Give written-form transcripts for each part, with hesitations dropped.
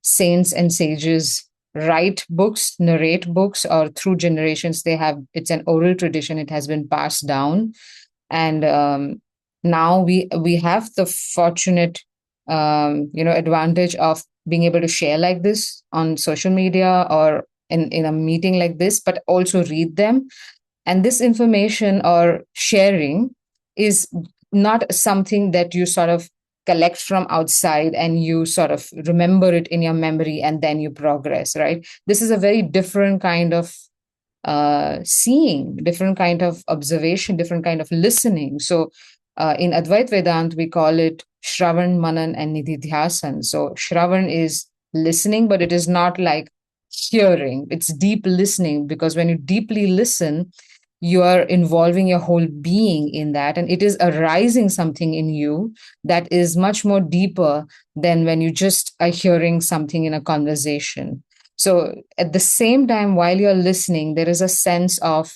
saints and sages write books, narrate books, or through generations it's an oral tradition. It has been passed down, and now we have the fortunate advantage of being able to share like this on social media or in a meeting like this, but also read them. And this information or sharing is not something that you sort of collect from outside and you sort of remember it in your memory and then you progress, right? This is a very different kind of seeing, different kind of observation, different kind of listening. So in Advait Vedant, we call it Shravan, Manan, and Nididhyasan. So Shravan is listening, but it is not like hearing, it's deep listening, because when you deeply listen, you are involving your whole being in that, and it is arising something in you that is much more deeper than when you just are hearing something in a conversation. So at the same time, while you're listening, there is a sense of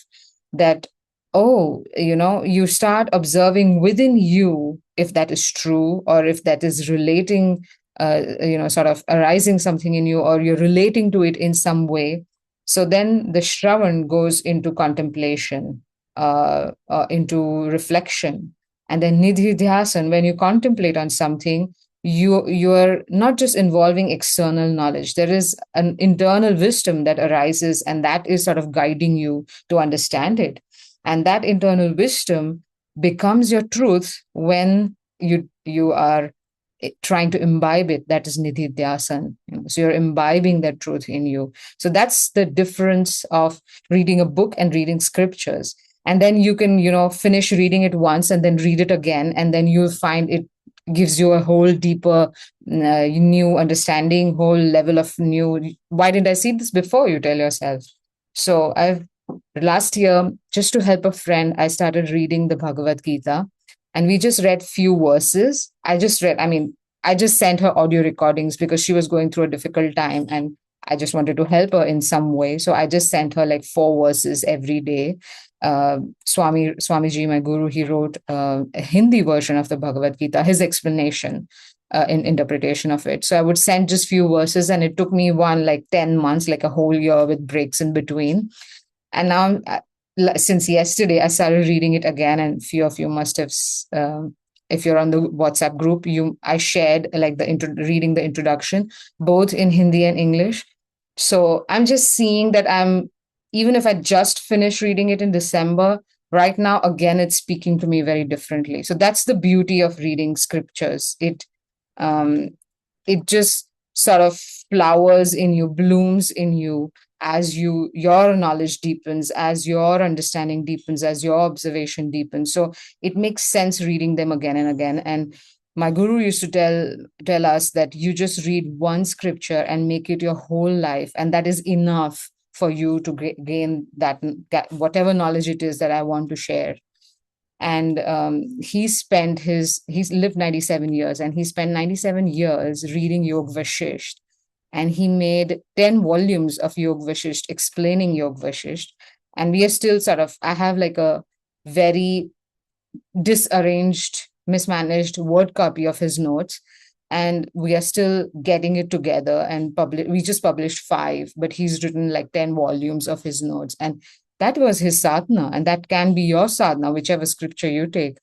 that, oh, you start observing within you if that is true, or if that is relating, sort of arising something in you, or you're relating to it in some way. So then the Shravan goes into contemplation, into reflection. And then Nidhidhyasan, when you contemplate on something, you are not just involving external knowledge. There is an internal wisdom that arises, and that is sort of guiding you to understand it. And that internal wisdom becomes your truth when you are trying to imbibe it. That is nididhyasan. So you're imbibing that truth in you. So that's the difference of reading a book and reading scriptures. And then you can finish reading it once and then read it again, and then you'll find it gives you a whole deeper new understanding, whole level of new, why didn't I see this before, you tell yourself. So I've last year, just to help a friend, I started reading the Bhagavad Gita, and we just read few verses. I just sent her audio recordings because she was going through a difficult time, and I just wanted to help her in some way. So I just sent her like 4 verses every day. Swamiji, my guru, he wrote a Hindi version of the Bhagavad Gita, his explanation in interpretation of it. So I would send just few verses, and it took me like 10 months, like a whole year with breaks in between. And now, since yesterday, I started reading it again, and few of you must have, if you're on the WhatsApp group, I shared like reading the introduction, both in Hindi and English. So I'm just seeing that even if I just finished reading it in December, right now, again, it's speaking to me very differently. So that's the beauty of reading scriptures. It just sort of flowers in you, blooms in you, as your knowledge deepens, as your understanding deepens, as your observation deepens. So it makes sense reading them again and again. And my guru used to tell us that you just read one scripture and make it your whole life, and that is enough for you to gain that whatever knowledge it is that I want to share. And he's lived 97 years, and he spent 97 years reading Yog Vashisht, and he made 10 volumes of Yog Vashisht, explaining Yog Vashisht. And we are still I have like a very disarranged, mismanaged word copy of his notes, and we are still getting it together and we just published 5, but he's written like 10 volumes of his notes. And that was his sadhana, and that can be your sadhana, whichever scripture you take.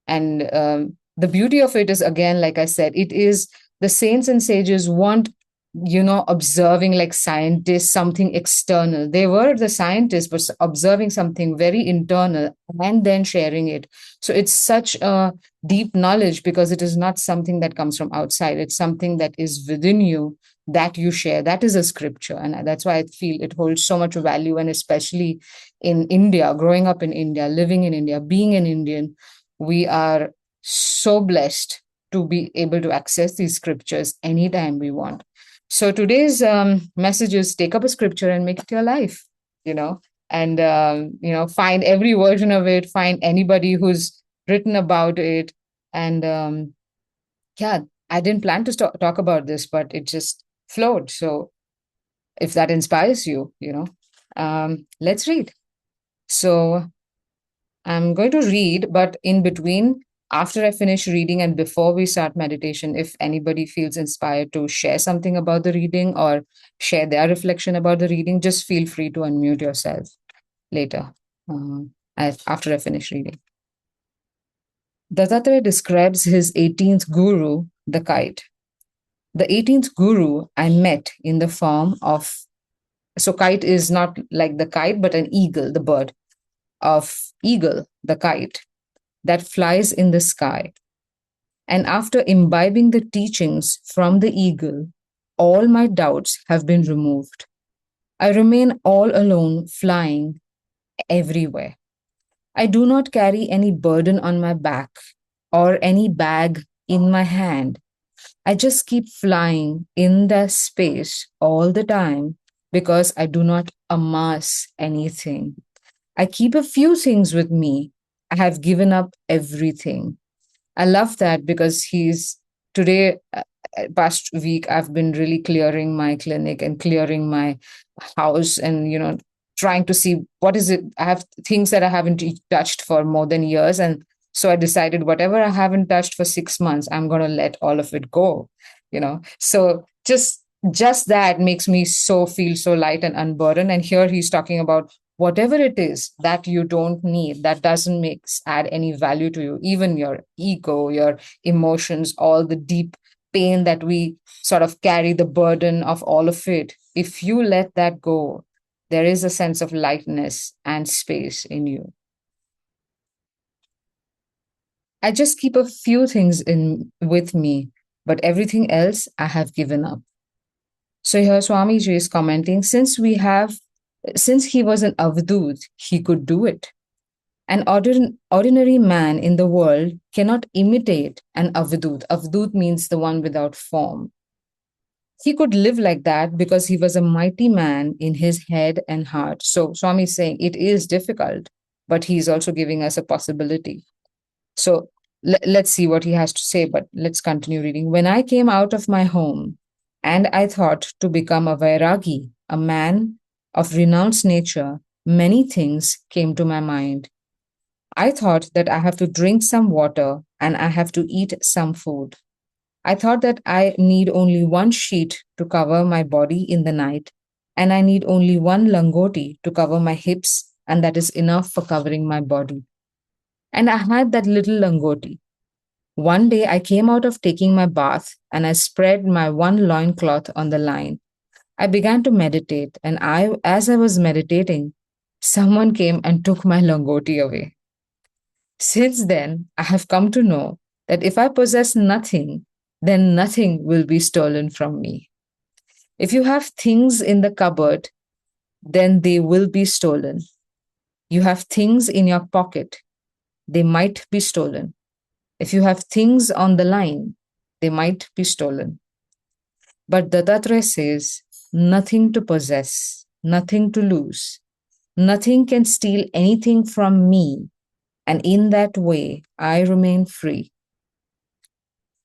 And the beauty of it is, again, like I said, it is the saints and sages weren't observing like scientists, something external. They were the scientists, but observing something very internal and then sharing it. So it's such a deep knowledge because it is not something that comes from outside. It's something that is within you that you share. That is a scripture. And that's why I feel it holds so much value. And especially in India, growing up in India, living in India, being an Indian, we are so blessed to be able to access these scriptures anytime we want. So today's message is take up a scripture and make it your life, and, find every version of it, find anybody who's written about it. And yeah, I didn't plan to talk about this, but it just flowed. So if that inspires you, let's read. So I'm going to read, but in between, after I finish reading and before we start meditation, if anybody feels inspired to share something about the reading or share their reflection about the reading, just feel free to unmute yourself later after I finish reading. Dattatreya describes his 18th guru, the kite. The 18th guru I met in the form of, so kite is not like the kite, but an eagle, the bird of eagle, the kite that flies in the sky. And after imbibing the teachings from the eagle, all my doubts have been removed. I remain all alone, flying everywhere. I do not carry any burden on my back or any bag in my hand. I just keep flying in the space all the time because I do not amass anything. I keep a few things with me. I have given up everything. I love that because he's today, past week, I've been really clearing my clinic and clearing my house and, trying to see what is it. I have things that I haven't touched for more than years. And so I decided whatever I haven't touched for 6 months, I'm going to let all of it go. So just that makes me feel so light and unburdened. And here he's talking about whatever it is that you don't need, that doesn't add any value to you, even your ego, your emotions, all the deep pain that we sort of carry the burden of all of it. If you let that go, there is a sense of lightness and space in you. I just keep a few things in with me, but everything else I have given up. So here Swamiji is commenting, since he was an avadut, he could do it. An ordinary man in the world cannot imitate an avadut. Avadut means the one without form. He could live like that because he was a mighty man in his head and heart. So Swami is saying it is difficult, but he's also giving us a possibility. So let's see what he has to say, but let's continue reading. When I came out of my home and I thought to become a Vairagi, a man of renounced nature, many things came to my mind. I thought that I have to drink some water and I have to eat some food. I thought that I need only one sheet to cover my body in the night, and I need only one langoti to cover my hips, and that is enough for covering my body. And I had that little langoti. One day I came out of taking my bath and I spread my one loincloth on the line. I began to meditate, and as I was meditating, someone came and took my langoti away. Since then, I have come to know that if I possess nothing, then nothing will be stolen from me. If you have things in the cupboard, then they will be stolen. You have things in your pocket, they might be stolen. If you have things on the line, they might be stolen. But Dattatreya says, nothing to possess, nothing to lose. Nothing can steal anything from me, and in that way, I remain free.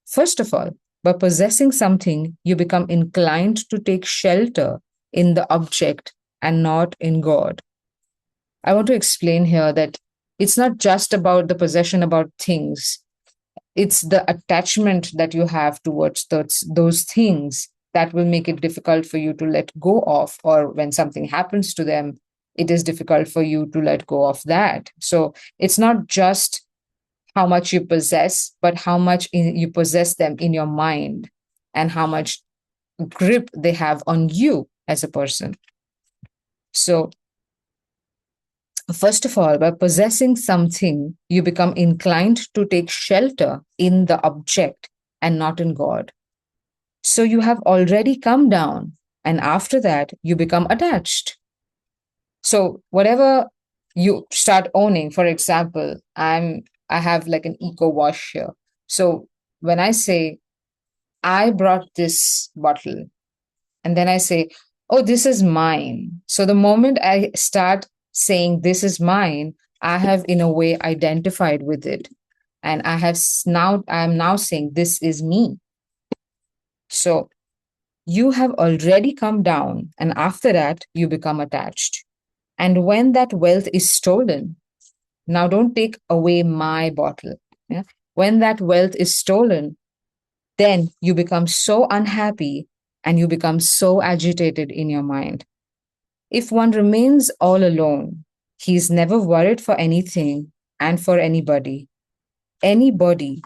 First of all, by possessing something, you become inclined to take shelter in the object and not in God. I want to explain here that it's not just about the possession about things. It's the attachment that you have towards those things that will make it difficult for you to let go of, or when something happens to them, it is difficult for you to let go of that. So it's not just how much you possess, but how much you possess them in your mind and how much grip they have on you as a person. So, first of all, by possessing something, you become inclined to take shelter in the object and not in God. So, you have already come down, and after that, you become attached. So, whatever you start owning, for example, I have like an eco wash here. So when I say, I brought this bottle, and then I say, oh, this is mine. So the moment I start saying, this is mine, I have in a way identified with it. And I am now saying, this is me. So you have already come down, and after that, you become attached. And when that wealth is stolen, now don't take away my bottle. Yeah? When that wealth is stolen, then you become so unhappy and you become so agitated in your mind. If one remains all alone, he is never worried for anything and for anybody. Anybody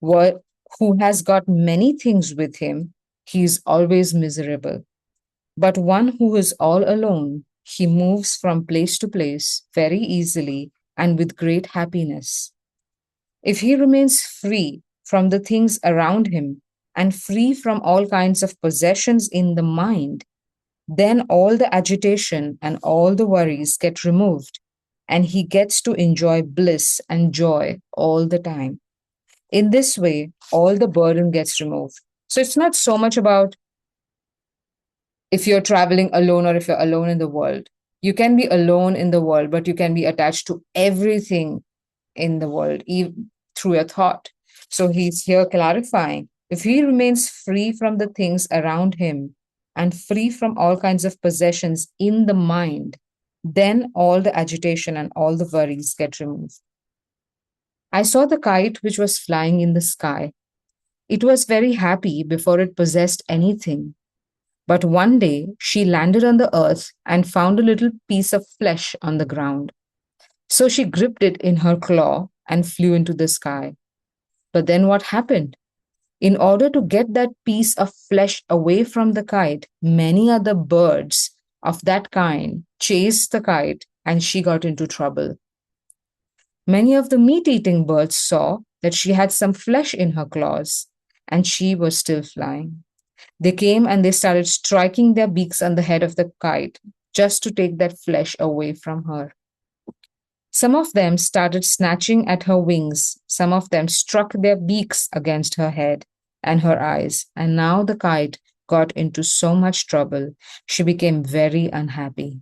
who has got many things with him, he is always miserable. But one who is all alone, he moves from place to place very easily and with great happiness. If he remains free from the things around him and free from all kinds of possessions in the mind, then all the agitation and all the worries get removed, and he gets to enjoy bliss and joy all the time. In this way, all the burden gets removed. So it's not so much about if you're traveling alone or if you're alone in the world. You can be alone in the world, but you can be attached to everything in the world, even through your thought. So he's here clarifying if he remains free from the things around him and free from all kinds of possessions in the mind, then all the agitation and all the worries get removed. I saw the kite which was flying in the sky. It was very happy before it possessed anything. But one day she landed on the earth and found a little piece of flesh on the ground. So she gripped it in her claw and flew into the sky. But then what happened? In order to get that piece of flesh away from the kite, many other birds of that kind chased the kite and she got into trouble. Many of the meat eating birds saw that she had some flesh in her claws and she was still flying. They came and they started striking their beaks on the head of the kite just to take that flesh away from her. Some of them started snatching at her wings. Some of them struck their beaks against her head and her eyes. And now the kite got into so much trouble, she became very unhappy.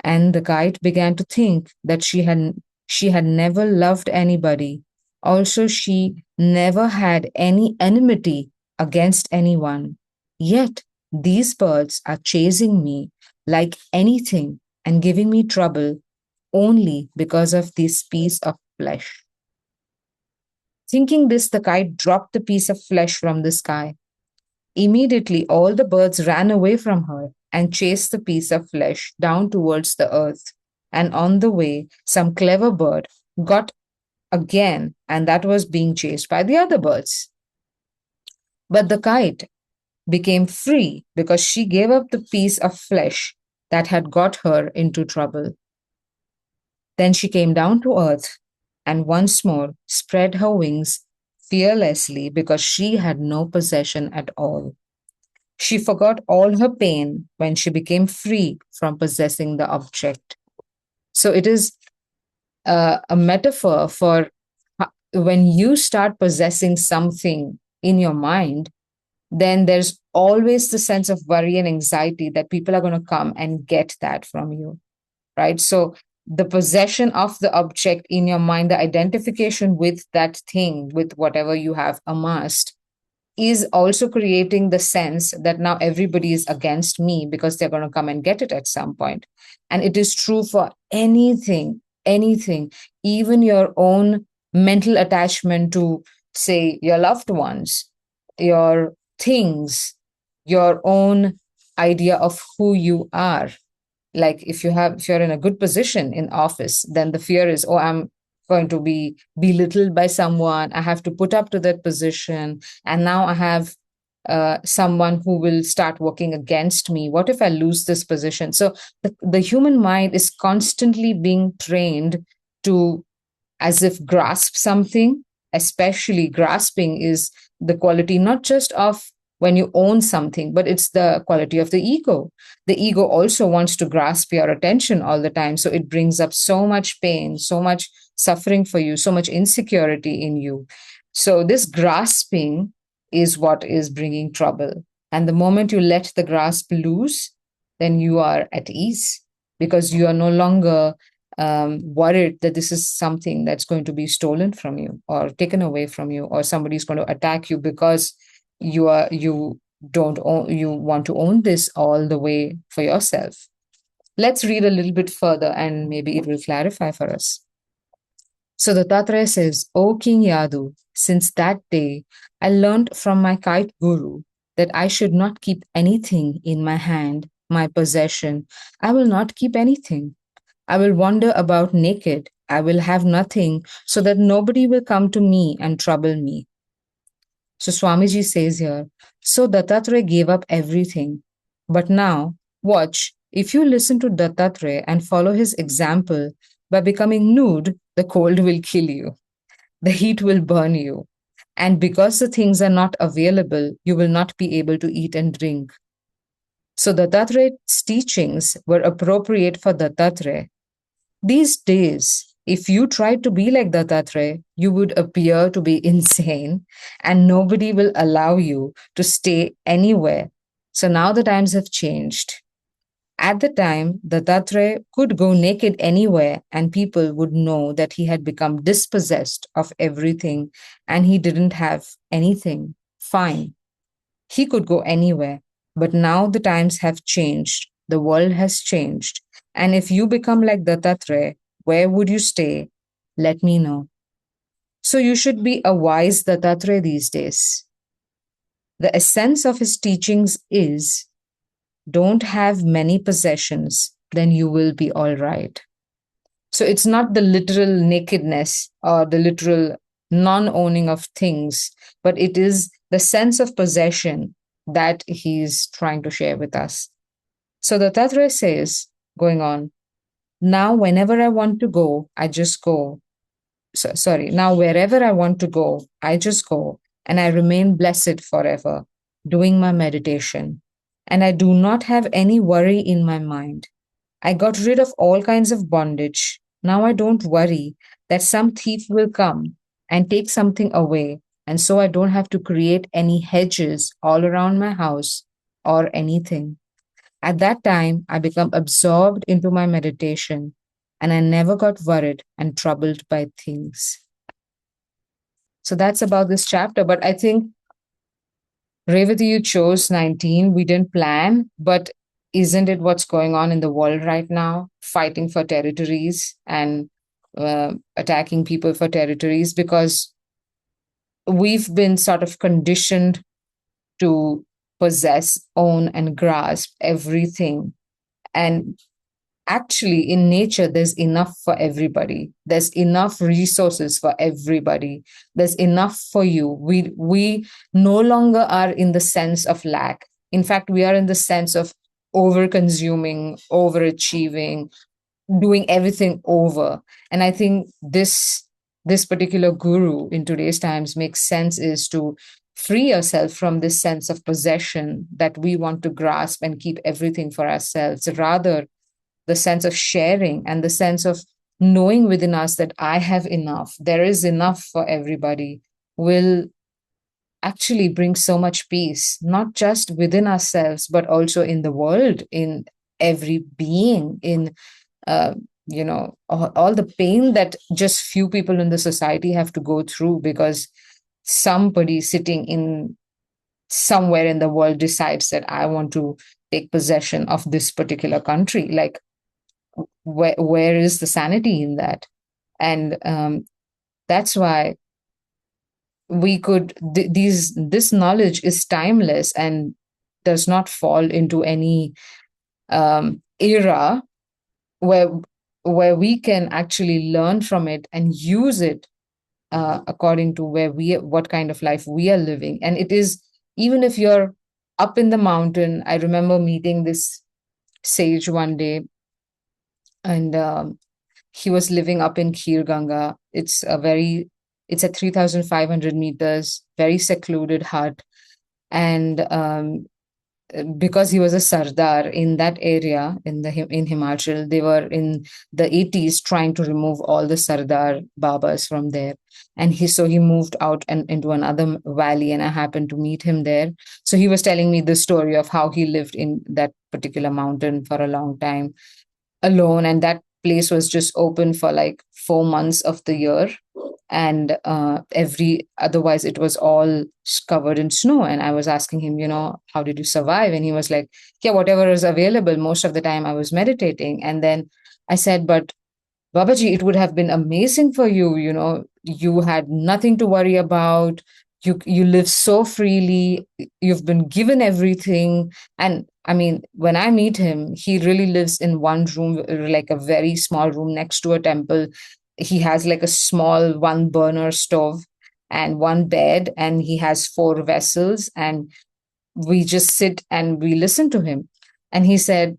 And the kite began to think that she had never loved anybody. Also, she never had any enmity against anyone. Yet these birds are chasing me like anything and giving me trouble only because of this piece of flesh. Thinking this, the kite dropped the piece of flesh from the sky. Immediately, all the birds ran away from her and chased the piece of flesh down towards the earth. And on the way, some clever bird got again, and that was being chased by the other birds. But the kite became free because she gave up the piece of flesh that had got her into trouble. Then she came down to earth and once more spread her wings fearlessly because she had no possession at all. She forgot all her pain when she became free from possessing the object. So it is a metaphor for when you start possessing something in your mind, then there's always the sense of worry and anxiety that people are going to come and get that from you, right? So the possession of the object in your mind, the identification with that thing, with whatever you have amassed, is also creating the sense that now everybody is against me because they're going to come and get it at some point. And it is true for anything, even your own mental attachment to, say, your loved ones, your things, your own idea of who you are. Like if you're in a good position in office, then the fear is, oh, I'm going to be belittled by someone. I have to put up to that position. And now I have someone who will start working against me. What if I lose this position? So the human mind is constantly being trained to as if grasp something. Especially grasping is the quality not just of when you own something, but it's the quality of the ego. The ego also wants to grasp your attention all the time. So it brings up so much pain, so much suffering for you, so much insecurity in you. So this grasping is what is bringing trouble. And the moment you let the grasp loose, then you are at ease because you are no longer worried that this is something that's going to be stolen from you or taken away from you, or somebody's going to attack you because you don't own, you want to own this all the way for yourself. Let's read a little bit further and maybe it will clarify for us. So the Dattatreya says, O King Yadu, since that day I learned from my kite guru that I should not keep anything in my hand, my possession. I will not keep anything. I will wander about naked. I will have nothing so that nobody will come to me and trouble me. So Swamiji says here, so Dattatreya gave up everything. But now, watch, if you listen to Dattatreya and follow his example, by becoming nude, the cold will kill you, the heat will burn you. And because the things are not available, you will not be able to eat and drink. So Dattatreya's teachings were appropriate for Dattatreya. These days, if you try to be like Dattatreya, you would appear to be insane and nobody will allow you to stay anywhere. So now the times have changed. At the time, Dattatreya could go naked anywhere and people would know that he had become dispossessed of everything and he didn't have anything. Fine. He could go anywhere. But now the times have changed. The world has changed. And if you become like Dattatreya, where would you stay? Let me know. So you should be a wise Dattatreya these days. The essence of his teachings is don't have many possessions, then you will be all right. So it's not the literal nakedness or the literal non owning of things, but it is the sense of possession that he's trying to share with us. So the Tatra says, going on, now whenever I want to go, I just go. Now wherever I want to go, I just go and I remain blessed forever, doing my meditation. And I do not have any worry in my mind. I got rid of all kinds of bondage. Now I don't worry that some thief will come and take something away. And so I don't have to create any hedges all around my house or anything. At that time, I become absorbed into my meditation and I never got worried and troubled by things. So that's about this chapter. But I think, Revati, you chose 19. We didn't plan, but isn't it what's going on in the world right now? Fighting for territories and attacking people for territories, because we've been sort of conditioned to possess, own, and grasp everything. And actually, in nature, there's enough for everybody. There's enough resources for everybody. There's enough for you. We no longer are in the sense of lack. In fact, we are in the sense of over consuming, overachieving, doing everything over. And I think this particular guru in today's times makes sense, is to free yourself from this sense of possession that we want to grasp and keep everything for ourselves. Rather, the sense of sharing and the sense of knowing within us that I have enough, there is enough for everybody, will actually bring so much peace, not just within ourselves, but also in the world, in every being, in uh, all the pain that just few people in the society have to go through because somebody sitting in somewhere in the world decides that I want to take possession of this particular country. Like, where is the sanity in that? And that's why we could this knowledge is timeless and does not fall into any era where we can actually learn from it and use it according to what kind of life we are living. And it is, even if you're up in the mountain. I remember meeting this sage one day, and he was living up in Khir Ganga. It's a 3,500 meters, very secluded hut. And because he was a Sardar in that area in Himachal, they were in the 80s trying to remove all the Sardar Babas from there. And he moved out and into another valley, and I happened to meet him there. So he was telling me the story of how he lived in that particular mountain for a long time alone, and that place was just open for like 4 months of the year, and otherwise it was all covered in snow. And I was asking him, how did you survive? And he was like, yeah, whatever is available. Most of the time I was meditating. And then I said, but Babaji, it would have been amazing for you. You had nothing to worry about. You live so freely. You've been given everything. And I mean, when I meet him, he really lives in one room, like a very small room next to a temple. He has like a small one burner stove and one bed, and he has four vessels. And we just sit and we listen to him. And he said,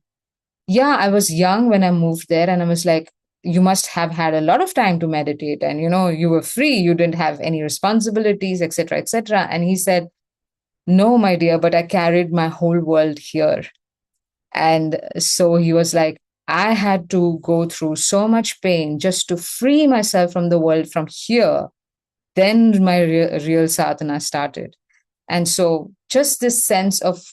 yeah, I was young when I moved there, and I was like, you must have had a lot of time to meditate, and you were free, you didn't have any responsibilities, etc., etc. And he said, no, my dear, but I carried my whole world here. And so he was like, I had to go through so much pain just to free myself from the world from here. Then my real sadhana started. And so just this sense of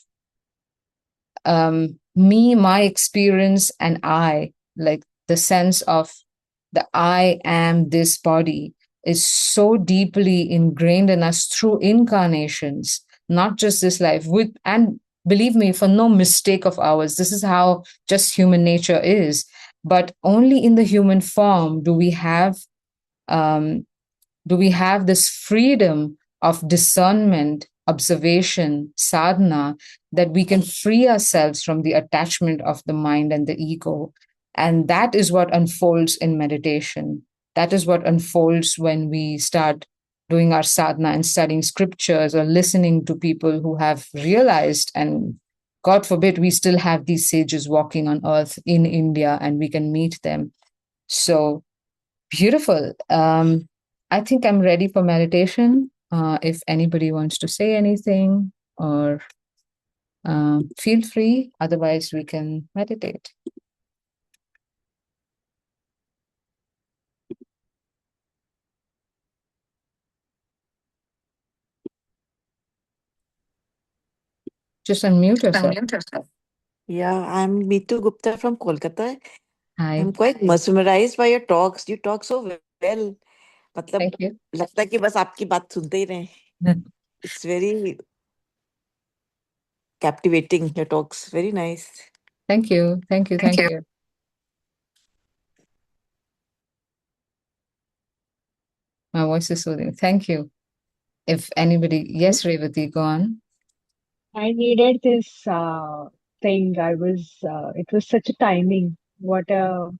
me, my experience, and I, like the sense of the I am this body, is so deeply ingrained in us through incarnations, not just this life. And believe me, for no mistake of ours, this is how just human nature is. But only in the human form um, do we have this freedom of discernment, observation, sadhana, that we can free ourselves from the attachment of the mind and the ego. And that is what unfolds in meditation. That is what unfolds when we start doing our sadhana and studying scriptures or listening to people who have realized, and God forbid, we still have these sages walking on earth in India and we can meet them. So beautiful. I think I'm ready for meditation. If anybody wants to say anything, or feel free. Otherwise, we can meditate. Just unmute yourself. Unmute yourself. Yeah, I'm Meetu Gupta from Kolkata. Hi. I'm quite mesmerized by your talks. You talk so well. मतलब Thank you. लगता है कि बस आपकी बात सुनते ही रहें. It's very captivating, your talks. Very nice. Thank you. Thank you. Thank Thank you. you. My voice is soothing. Thank you. If anybody, yes, Revati, go on. I needed this thing. It was such a timing. What a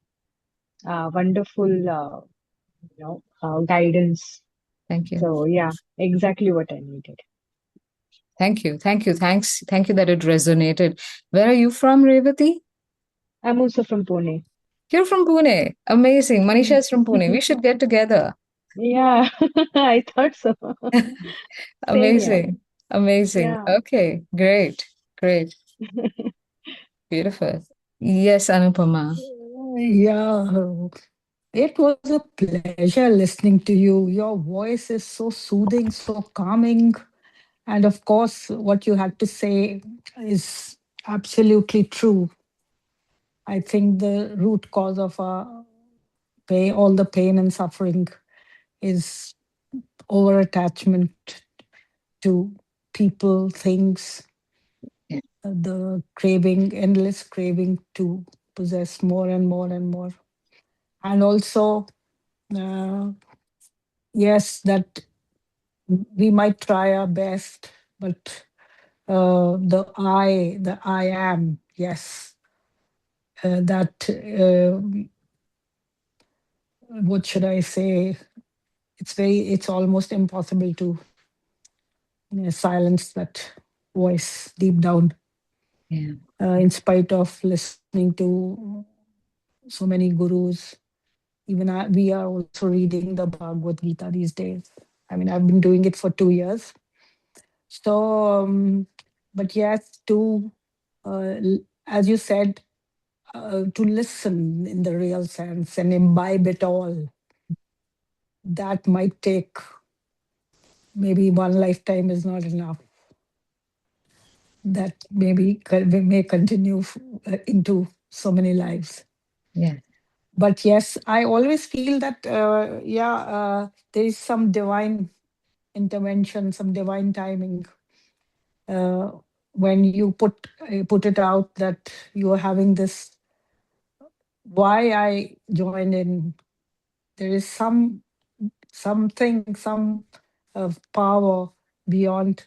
wonderful, guidance. Thank you. So, yeah, exactly what I needed. Thank you. Thank you. Thanks. Thank you that it resonated. Where are you from, Revati? I'm also from Pune. You're from Pune. Amazing. Manisha is from Pune. We should get together. Yeah, I thought so. Same here. Amazing. Amazing. Yeah. Okay. Great. Great. Beautiful. Yes, Anupama. Yeah, it was a pleasure listening to you. Your voice is so soothing, so calming. And of course, what you had to say is absolutely true. I think the root cause of all the pain and suffering is over attachment to people, things, Yeah. the craving, endless craving to possess more and more and more. And also, uh, yes, that we might try our best, but the I am, yes, that, what should I say? It's almost impossible to silence that voice deep down, Yeah. in spite of listening to so many gurus. Even we are also reading the Bhagavad Gita these days. I mean, I've been doing it for 2 years. So, but yes, as you said, to listen in the real sense and imbibe it all, that might take maybe one lifetime is not enough. That maybe we may continue into so many lives. Yeah. But yes, I always feel that, there is some divine intervention, some divine timing. Uh, when you put it out that you are having this why I joined in. There is something, some power beyond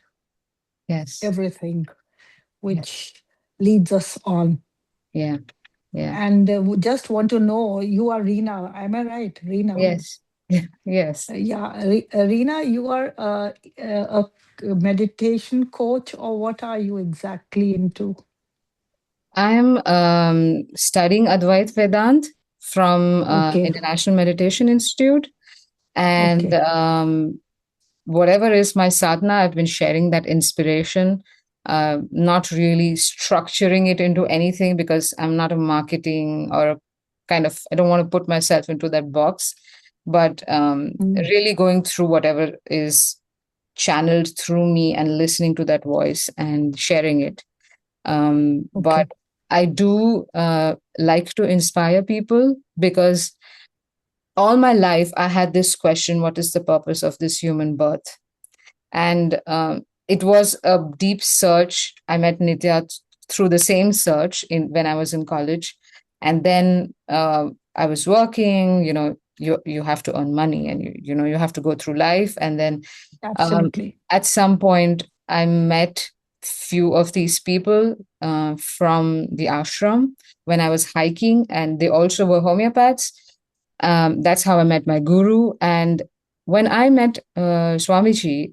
Yes. everything, Yeah. which leads us on. Yeah. Yeah. And just want to know, you are Reena, am I right, Reena? Yes. Yes. Yeah, Reena, you are a meditation coach, or what are you exactly into? I'm studying Advait Vedant from Okay, International Meditation Institute. And okay, whatever is my sadhana, I've been sharing that inspiration, not really structuring it into anything because I'm not a marketing or kind of, I don't want to put myself into that box, but mm, really going through whatever is channeled through me and listening to that voice and sharing it. But okay, I do like to inspire people because all my life I had this question, what is the purpose of this human birth? And it was a deep search. I met Nitya through the same search when I was in college. And then I was working, you have to earn money, and you have to go through life. And then um, absolutely. at some point I met few of these people from the ashram when I was hiking, and they also were homeopaths. That's how I met my guru. And when I met Swamiji,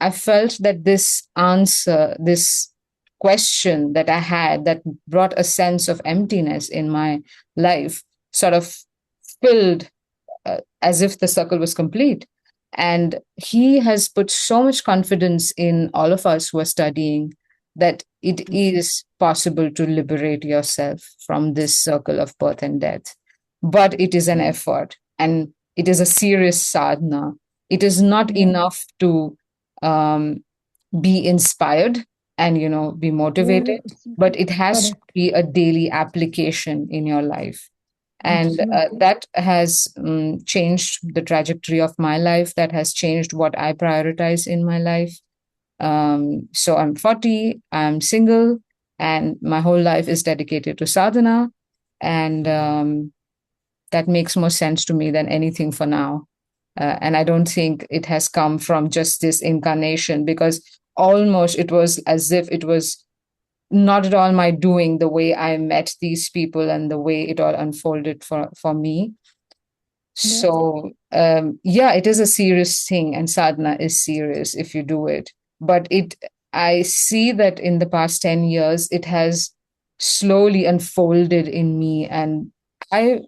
I felt that this answer, this question that I had that brought a sense of emptiness in my life, sort of filled as if the circle was complete. And he has put so much confidence in all of us who are studying that it Mhm. is possible to liberate yourself from this circle of birth and death. But it is an effort, and it is a serious sadhana. It is not Yeah, enough to um, be inspired and be yeah, motivated, but it has to correct. be a daily application in your life. And Absolutely. that has changed the trajectory of my life. That has changed what I prioritize in my life. So I'm 40, I'm single, and my whole life is dedicated to sadhana. And that makes more sense to me than anything for now. And I don't think it has come from just this incarnation, because almost it was as if it was not at all my doing, the way I met these people and the way it all unfolded for me. Yeah. So, yeah, it is a serious thing, and sadhana is serious if you do it. But I see that in the past 10 years, it has slowly unfolded in me. And I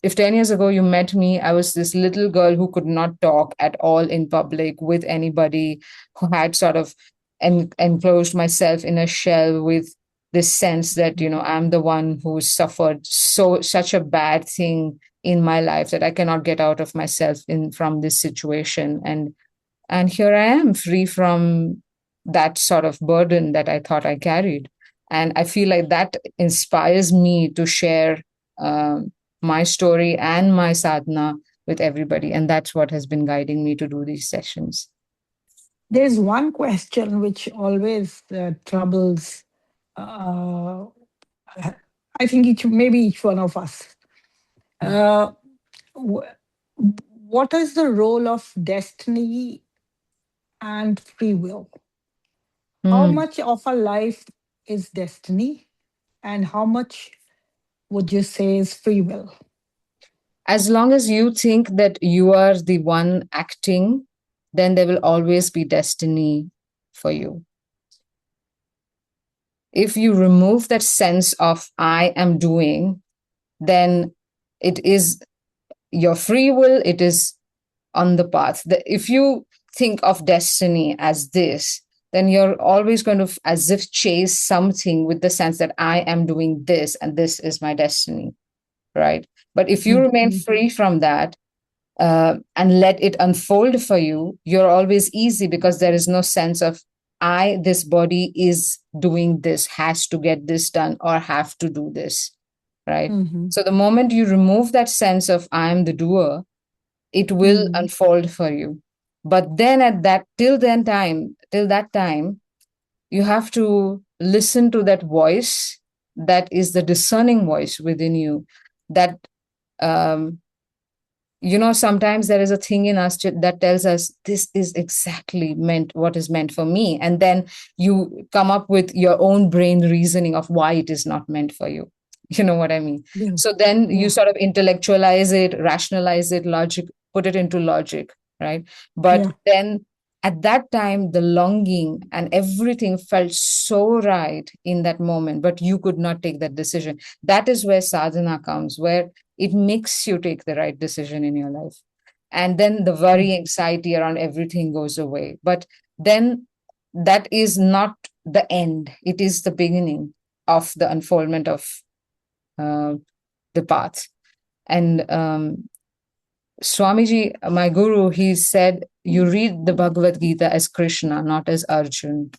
if 10 years ago you met me, I was this little girl who could not talk at all in public with anybody, who had sort of enclosed myself in a shell with this sense that, I'm the one who suffered such a bad thing in my life that I cannot get out of myself from this situation. And here I am, free from that sort of burden that I thought I carried. And I feel like that inspires me to share my story and my sadhana with everybody. And that's what has been guiding me to do these sessions. There's one question which always troubles, uh, I think maybe each one of us. Uh, wh- what is the role of destiny and free will? How Hmm. much of a life is destiny, and how much would you say is free will? As long as you think that you are the one acting, then there will always be destiny for you. If you remove that sense of I am doing, then it is your free will, it is on the path. If you think of destiny as this, then you're always going to as if chase something with the sense that I am doing this and this is my destiny, right? But if you remain Mhm. free from that, and let it unfold for you, you're always easy, because there is no sense of this body is doing this, has to get this done, or have to do this, right? Mhm. So the moment you remove that sense of I am the doer, it will Mhm. unfold for you. But then till that time, you have to listen to that voice, that is the discerning voice within you, that um, sometimes there is a thing in us that tells us this is exactly meant what is meant for me, and then you come up with your own brain reasoning of why it is not meant for you. You know what I mean? Yeah. So then you Yeah. sort of intellectualize it, rationalize it, logic, put it into logic, right? But Yeah. then at that time the longing and everything felt so right in that moment, but you could not take that decision. That is where sadhana comes, where it makes you take the right decision in your life. And then the worry, anxiety around everything goes away. But then that is not the end, it is the beginning of the unfoldment of uh, the path. And Swamiji, my guru, he said, you read the Bhagavad Gita as Krishna, not as Arjun.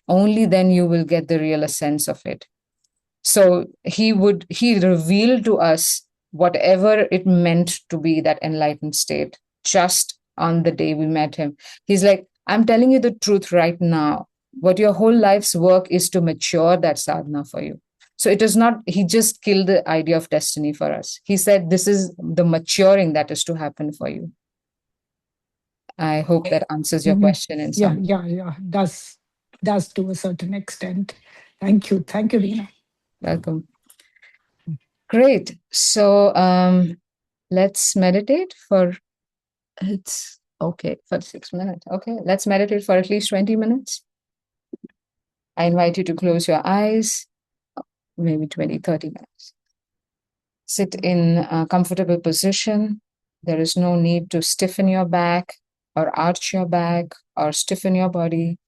Only then you will get the real sense of it. So he revealed to us whatever it meant to be that enlightened state just on the day we met him. He's like, I'm telling you the truth right now. What your whole life's work is to mature that sadhana for you. So it is not, he just killed the idea of destiny for us. He said, this is the maturing that is to happen for you. I hope that answers your question in Yeah, some. yeah. Does to a certain extent. Thank you. Thank you, Veena. Welcome. Great. So let's meditate for, it's okay, for 6 minutes. Okay, let's meditate for at least 20 minutes. I invite you to close your eyes, maybe 20, 30 minutes. Sit in a comfortable position. There is no need to stiffen your back or arch your back or stiffen your body.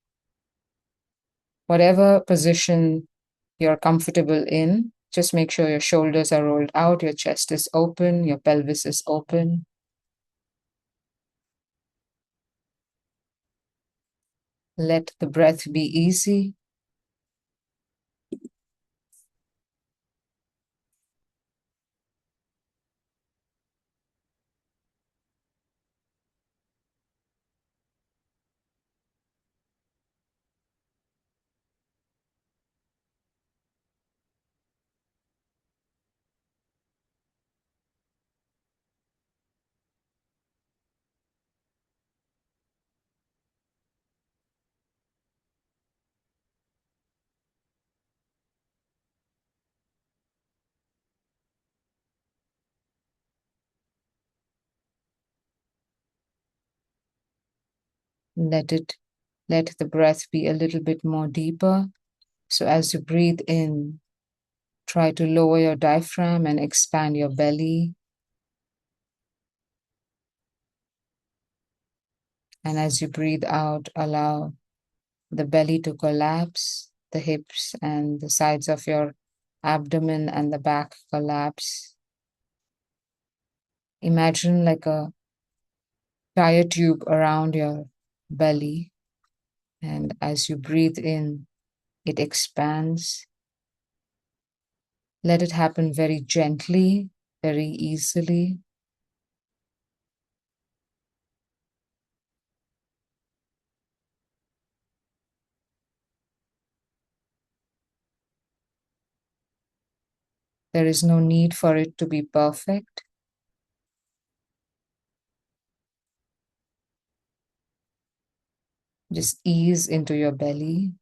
Whatever position you're comfortable in, just make sure your shoulders are rolled out, your chest is open, your pelvis is open. Let the breath be easy. Let the breath be a little bit more deeper. So as you breathe in, try to lower your diaphragm and expand your belly. And as you breathe out, allow the belly to collapse, the hips and the sides of your abdomen and the back collapse. Imagine like a tire tube around your belly. And as you breathe in, it expands. Let it happen very gently, very easily. There is no need for it to be perfect. Just ease into your belly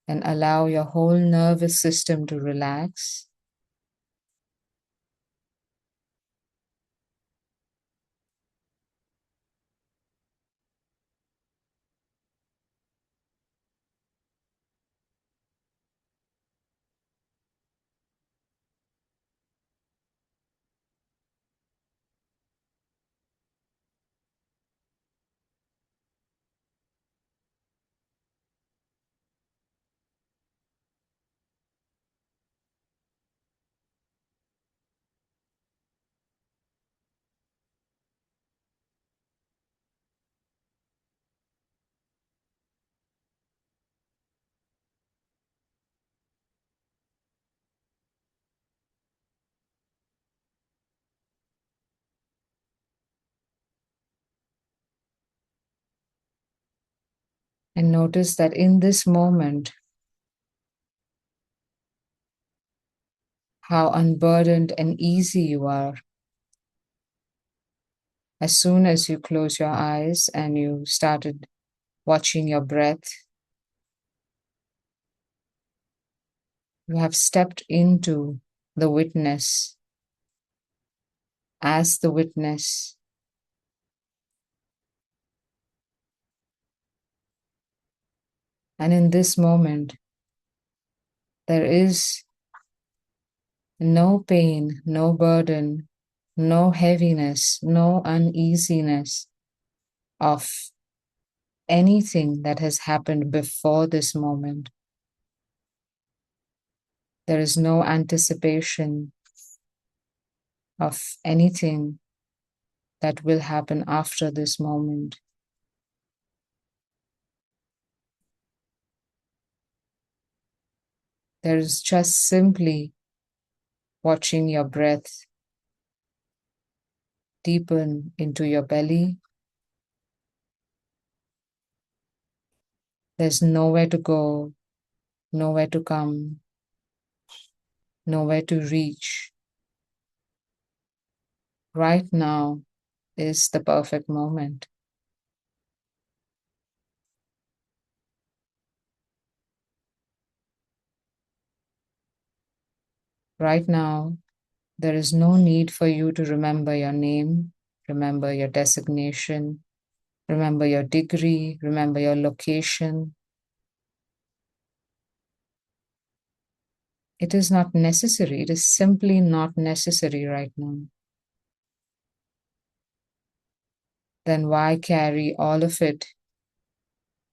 and allow your whole nervous system to relax. And notice that in this moment, how unburdened and easy you are. As soon as you close your eyes and you started watching your breath, you have stepped into the witness, as the witness. And in this moment, there is no pain, no burden, no heaviness, no uneasiness of anything that has happened before this moment. There is no anticipation of anything that will happen after this moment. There is just simply watching your breath deepen into your belly. There's nowhere to go, nowhere to come, nowhere to reach. Right now is the perfect moment. Right now, there is no need for you to remember your name, remember your designation, remember your degree, remember your location. It is not necessary. It is simply not necessary right now. Then why carry all of it?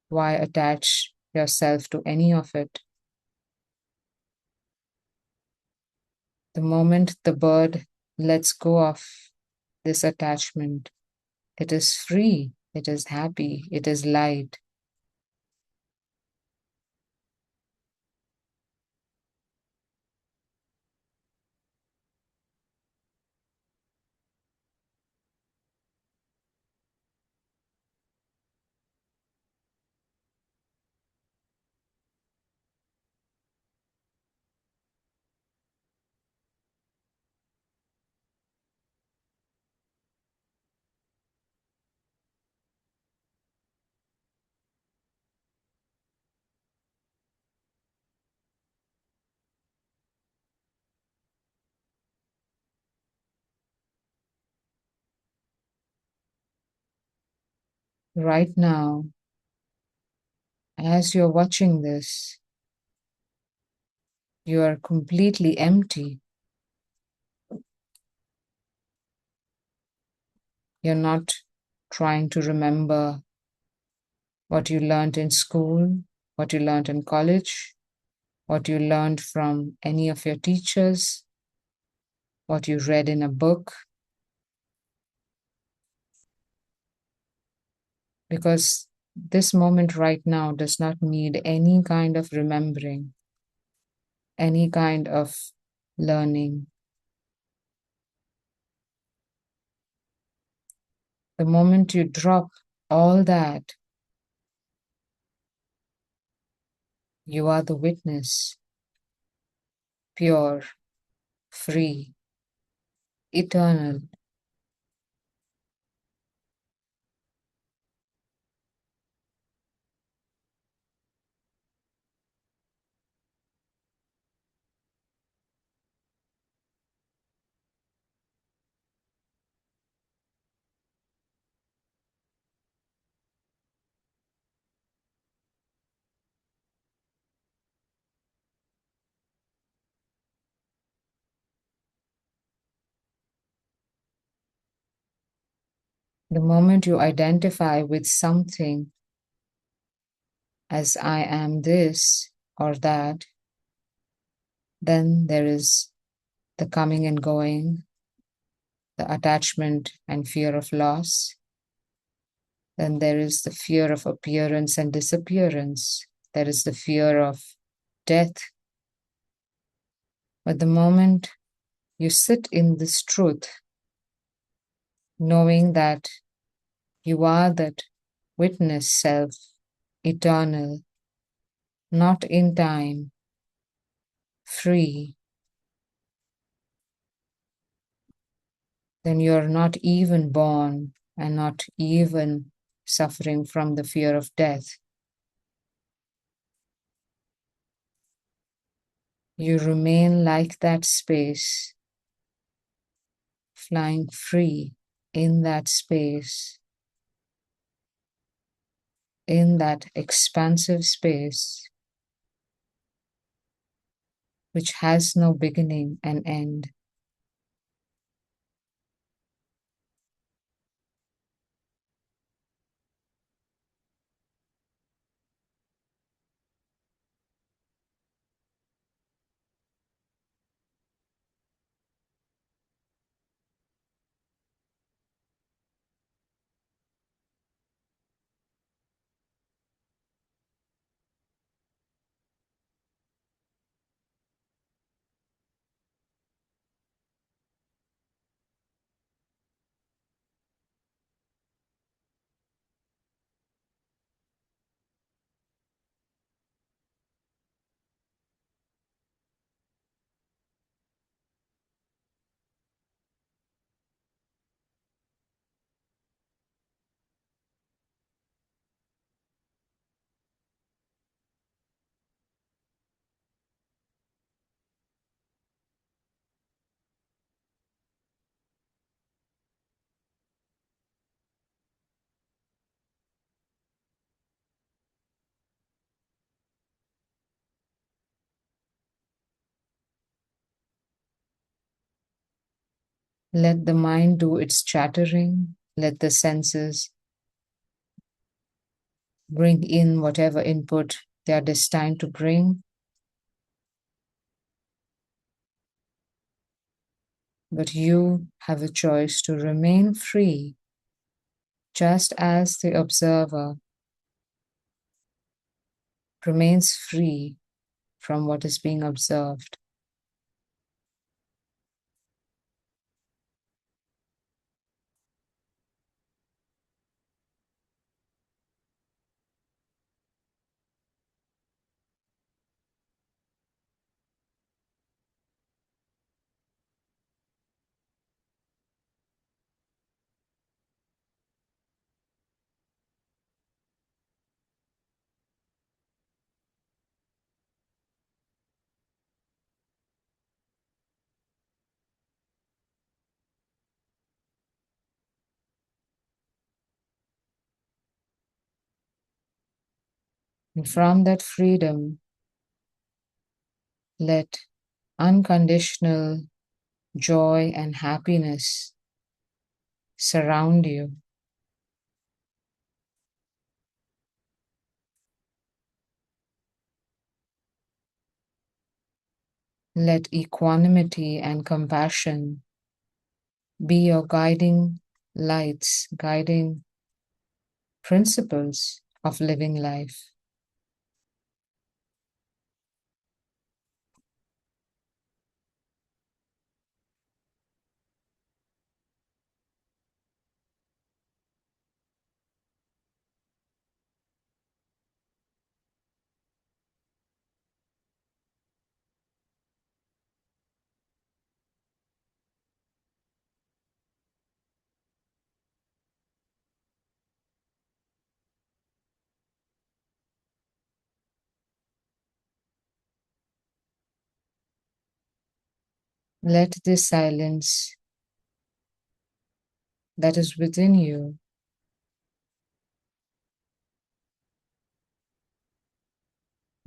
Why attach yourself to any of it? The moment the bird lets go of this attachment, it is free, it is happy, it is light. Right now, as you're watching this, you are completely empty. You're not trying to remember what you learned in school, what you learned in college, what you learned from any of your teachers, what you read in a book, because this moment right now does not need any kind of remembering, any kind of learning. The moment you drop all that, you are the witness, pure, free, eternal. The moment you identify with something as I am this or that, then there is the coming and going, the attachment and fear of loss. Then there is the fear of appearance and disappearance. There is the fear of death. But the moment you sit in this truth, knowing that you are that witness self, eternal, not in time, free, then you're not even born and not even suffering from the fear of death. You remain like that space, flying free in that space, in that expansive space, which has no beginning and end. Let the mind do its chattering. Let the senses bring in whatever input they are destined to bring. But you have a choice to remain free, just as the observer remains free from what is being observed. And from that freedom, let unconditional joy and happiness surround you. Let equanimity and compassion be your guiding lights, guiding principles of living life. Let this silence that is within you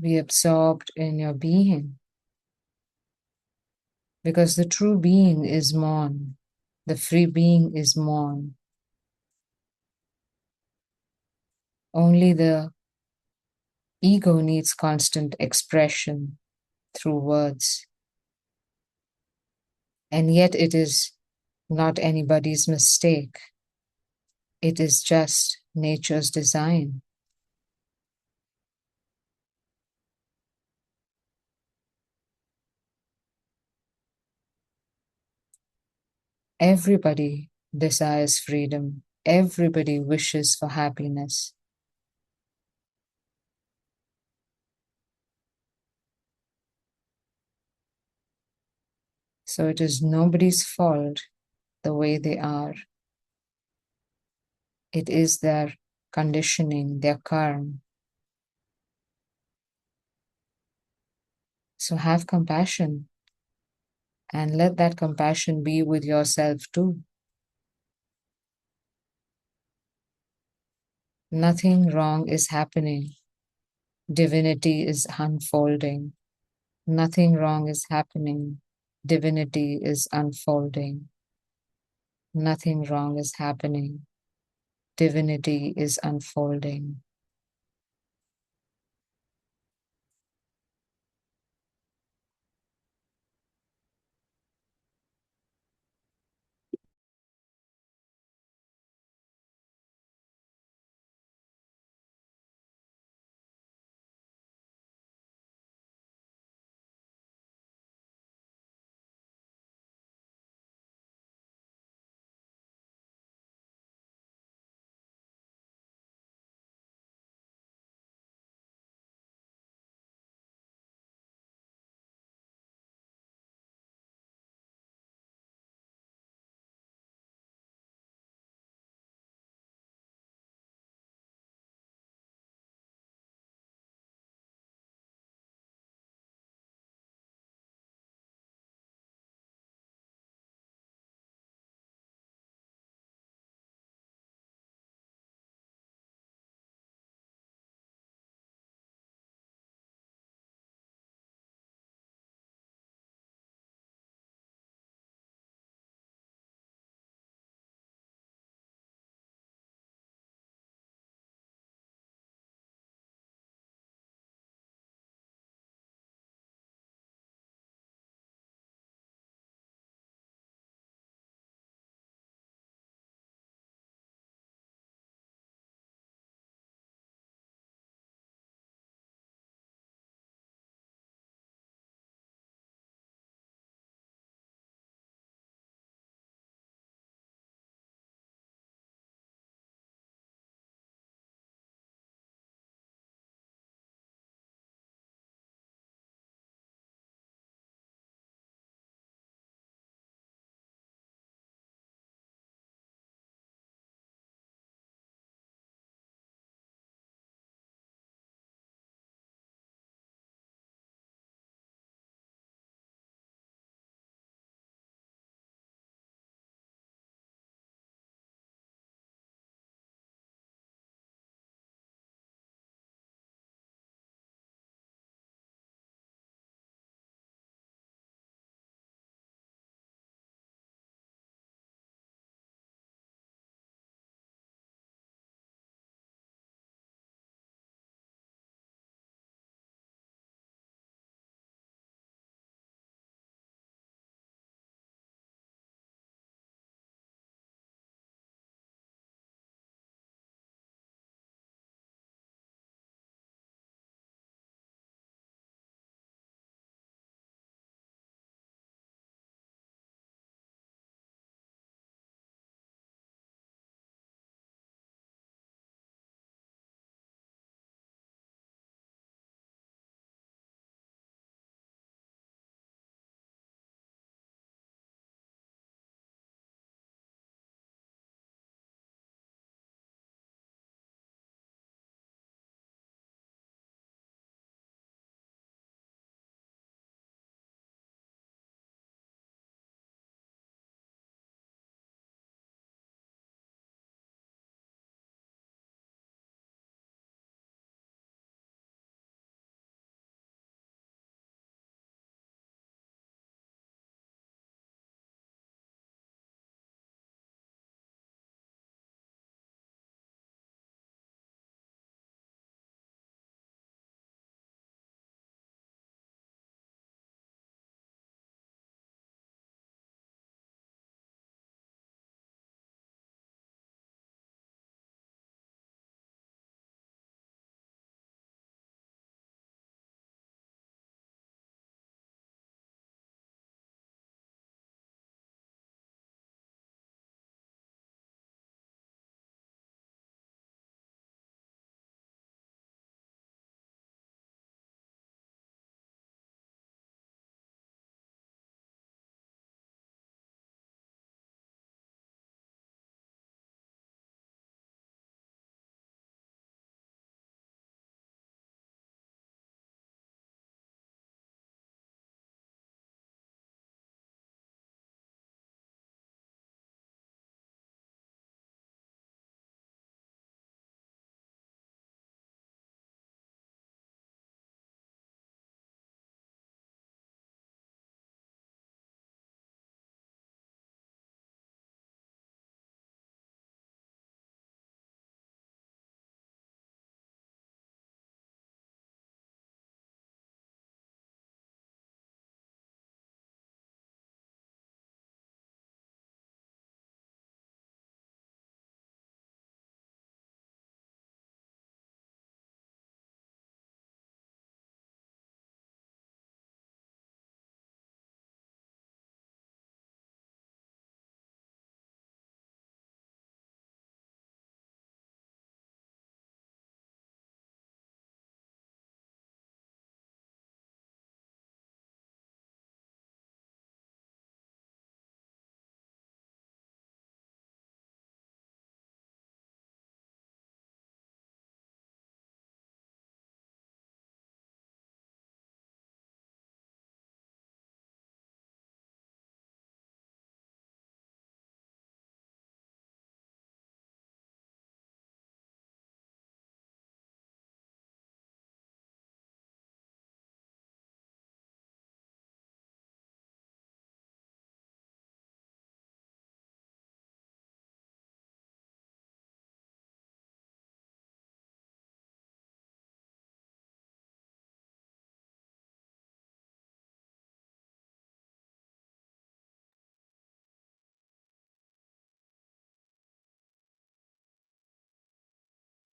be absorbed in your being, because the true being is Mon. The free being is Mon. Only the ego needs constant expression through words. And yet it is not anybody's mistake. It is just nature's design. Everybody desires freedom. Everybody wishes for happiness. So it is nobody's fault the way they are. It is their conditioning, their karma. So have compassion and let that compassion be with yourself too. Nothing wrong is happening. Divinity is unfolding. Nothing wrong is happening. Divinity is unfolding. Nothing wrong is happening. Divinity is unfolding.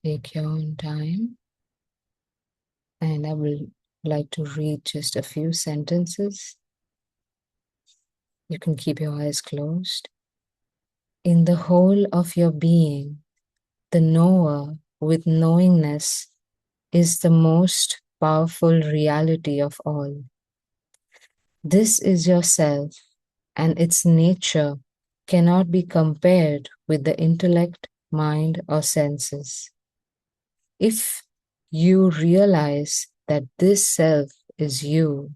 Take your own time, and I will like to read just a few sentences. You can keep your eyes closed. In the whole of your being, the knower with knowingness is the most powerful reality of all. This is yourself, and its nature cannot be compared with the intellect, mind, or senses. If you realize that this self is you,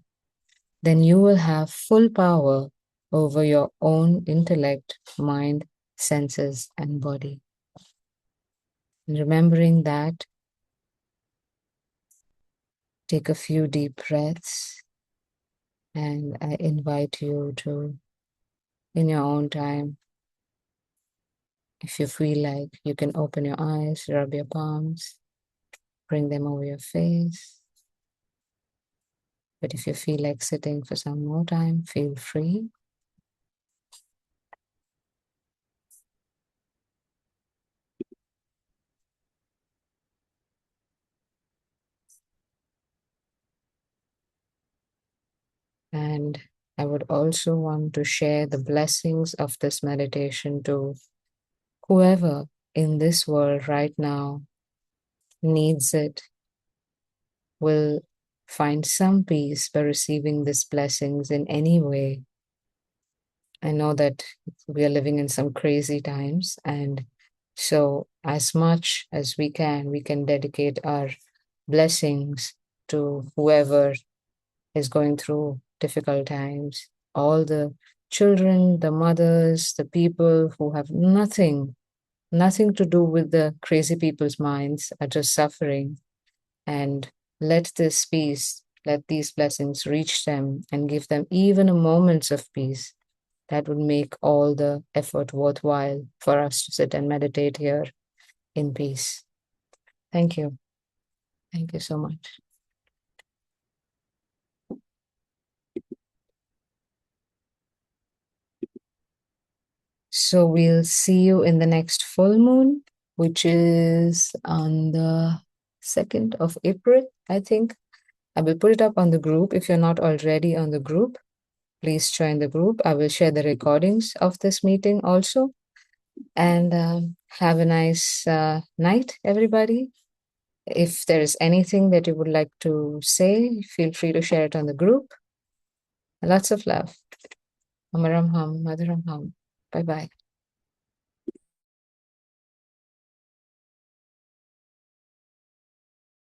then you will have full power over your own intellect, mind, senses, and body. And remembering that, take a few deep breaths, and I invite you to, in your own time, if you feel like, you can open your eyes, rub your palms, bring them over your face. But if you feel like sitting for some more time, feel free. And I would also want to share the blessings of this meditation to whoever in this world right now needs it, will find some peace by receiving these blessings in any way. I know that we are living in some crazy times, and so as much as we can dedicate our blessings to whoever is going through difficult times. All the children, the mothers, the people who have nothing to do with the crazy people's minds are just suffering. And let this peace, let these blessings reach them and give them even a moments of peace. That would make all the effort worthwhile for us to sit and meditate here in peace. Thank you. Thank you so much. So we'll see you in the next full moon, which is on the 2nd of April, I think. I will put it up on the group. If you're not already on the group, please join the group. I will share the recordings of this meeting also. And have a nice night, everybody. If there is anything that you would like to say, feel free to share it on the group. Lots of love. Amaram Ham, Madaram Ham. Bye-bye.